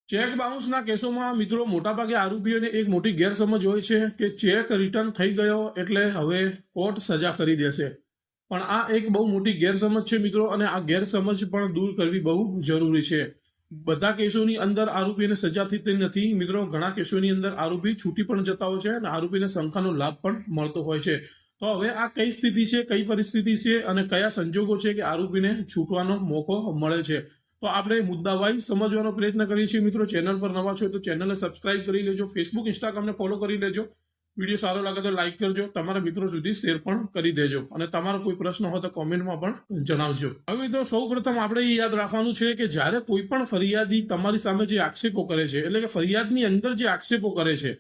Check બાઉન્સના કેસોમાં મિત્રો મોટાભાગે આરોપીઓને એક મોટી ગેરસમજ હોય છે કે ચેક રિટર્ન થઈ ગયો એટલે હવે કોર્ટ સજા કરી દેશે, પણ આ એક બહુ મોટી ગેરસમજ છે મિત્રો, અને આ ગેરસમજ પણ દૂર કરવી બહુ જરૂરી છે. બધા કેસોની અંદર આરોપીને સજા થતી નથી મિત્રો. ઘણા કેસોની અંદર આરોપી છૂટી પણ જતા હોય છે અને આરોપીને શંકાનો લાભ પણ મળતો હોય છે. તો હવે આ કઈ સ્થિતિ છે, કઈ પરિસ્થિતિ છે અને કયા સંજોગો છે કે આરોપીને છૂટવાનો મોકો મળે છે, તો આપણે મુદ્દાવાઇઝ સમજવાનો પ્રયત્ન કરીએ છીએ મિત્રો. ચેનલ પર નવા છો તો ચેનલને સબસ્ક્રાઇબ કરી લેજો, ફેસબુક ઇન્સ્ટાગ્રામને ફોલો કરી લેજો, વિડીયો સારો લાગે તો લાઇક કરજો, તમારા મિત્રો સુધી શેર પણ કરી દેજો, અને તમારો કોઈ પ્રશ્ન હોય તો કોમેન્ટમાં પણ જણાવજો. હવે મિત્રો સૌપ્રથમ આપણે એ યાદ રાખવાનું છે કે જ્યારે કોઈ પણ ફરિયાદી તમારી સામે જે આક્ષેપો કરે છે, એટલે કે ફરિયાદની અંદર જે આક્ષેપો કરે છે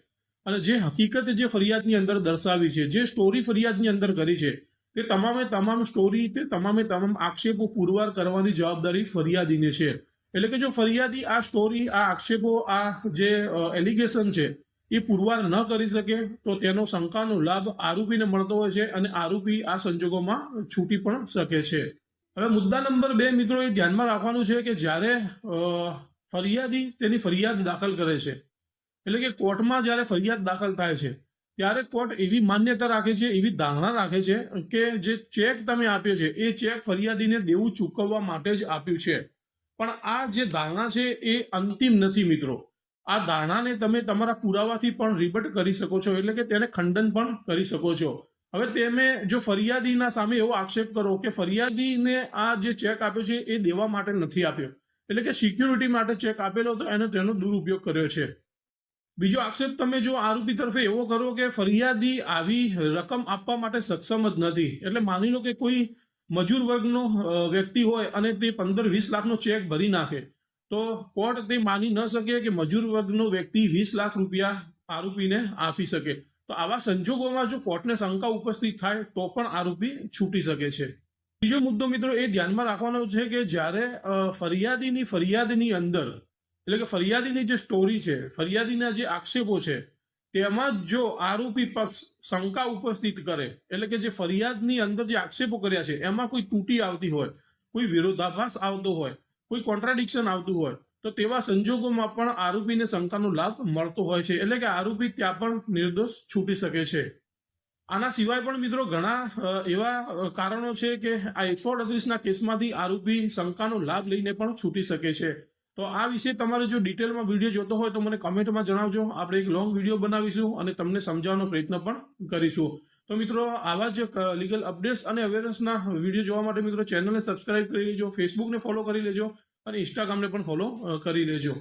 અને જે હકીકત જે ફરિયાદની અંદર દર્શાવી છે, જે સ્ટોરી ફરિયાદની અંદર કરી છે, તે તમામ સ્ટોરી, તે તમામ આક્ષેપો પુરવાર કરવાની જવાબદારી ફરિયાદીને છે. એટલે કે જો ફરિયાદી આ સ્ટોરી, આ આક્ષેપો, આ જે એલિગેશન છે એ પુરવાર ન કરી શકે તો તેનો શંકાનો લાભ આરોપીને મળતો હોય છે અને આરોપી આ સંજોગોમાં છૂટી પણ શકે છે. હવે મુદ્દા નંબર 2 મિત્રો એ ધ્યાનમાં રાખવાનું છે કે જ્યારે ફરિયાદી તેની ફરિયાદ દાખલ કરે છે, એટલે કે કોર્ટમાં જ્યારે ફરિયાદ દાખલ થાય છે ત્યારે કોર્ટ એવી માન્યતા રાખે છે, એવી ધારણા રાખે છે કે જે ચેક તમે આપ્યો છે એ ચેક ફરિયાદીને દેવું ચૂકવવા માટે જ આપ્યું છે. પણ આ જે ધારણા છે એ અંતિમ નથી મિત્રો. આ ધારણાને તમે તમારા પુરાવાથી પણ રિબટ કરી શકો છો, એટલે કે તેને ખંડન પણ કરી શકો છો. હવે તમે જો ફરિયાદીના સામે એવો આક્ષેપ કરો કે ફરિયાદીને આ જે ચેક આપ્યો છે એ દેવા માટે નથી આપ્યો, એટલે કે સિક્યુરિટી માટે ચેક આપેલો હતો, તેનો દુરુપયોગ કર્યો છે. બીજો આક્ષેપ તમે જો આરોપી તરફે એવો કરો કે ફરિયાદી આવી રકમ આપવા માટે સક્ષમ જ નથી, એટલે માની લો કે કોઈ મજૂર વર્ગનો વ્યક્તિ હોય અને તે 15-20 લાખનો ચેક ભરી નાખે, તો કોર્ટ તે માની ન શકે કે મજૂર વર્ગનો વ્યક્તિ 20 લાખ રૂપિયા આરોપીને આપી શકે. તો આવા સંજોગોમાં જો કોર્ટને શંકા ઉપસ્થિત થાય તો પણ આરોપી છૂટી શકે છે. બીજો મુદ્દો મિત્રો એ ધ્યાનમાં રાખવાનો છે કે જ્યારે ફરિયાદીની ફરિયાદની અંદર, એટલે કે ફરિયાદીની જે સ્ટોરી છે, ફરિયાદીના જે આક્ષેપો છે, તેમાં જો આરોપી પક્ષ શંકા ઉપસ્થિત કરે, એટલે કે જે ફરિયાદની અંદર જે આક્ષેપો કર્યા છે એમાં કોઈ તૂટી આવતી હોય, કોઈ વિરોધાભાસ આવતો હોય, કોઈ કોન્ટ્રાડિક્શન આવતું હોય, તો તેવા સંજોગોમાં પણ આરોપીને શંકાનો લાભ મળતો હોય છે, એટલે કે આરોપી ત્યાં પણ નિર્દોષ છૂટી શકે છે. આના સિવાય પણ મિત્રો ઘણા એવા કારણો છે કે આ 138ના કેસમાંથી આરોપી શંકાનો લાભ લઈને પણ છૂટી શકે છે. તો આ વિશે તમારે જો ડિટેલમાં વિડીયો જોતો હોય તો મને કમેન્ટમાં જણાવજો. આપણે એક લોંગ વિડીયો બનાવીશું અને તમને સમજાવવાનો પ્રયત્ન પણ કરીશું. તો મિત્રો આવા જ લીગલ અપડેટ્સ અને અવેરનેસના વિડીયો જોવા માટે મિત્રો ચેનલને સબસ્ક્રાઇબ કરી લેજો, ફેસબુકને ફોલો કરી લેજો અને ઇન્સ્ટાગ્રામને પણ ફોલો કરી લેજો.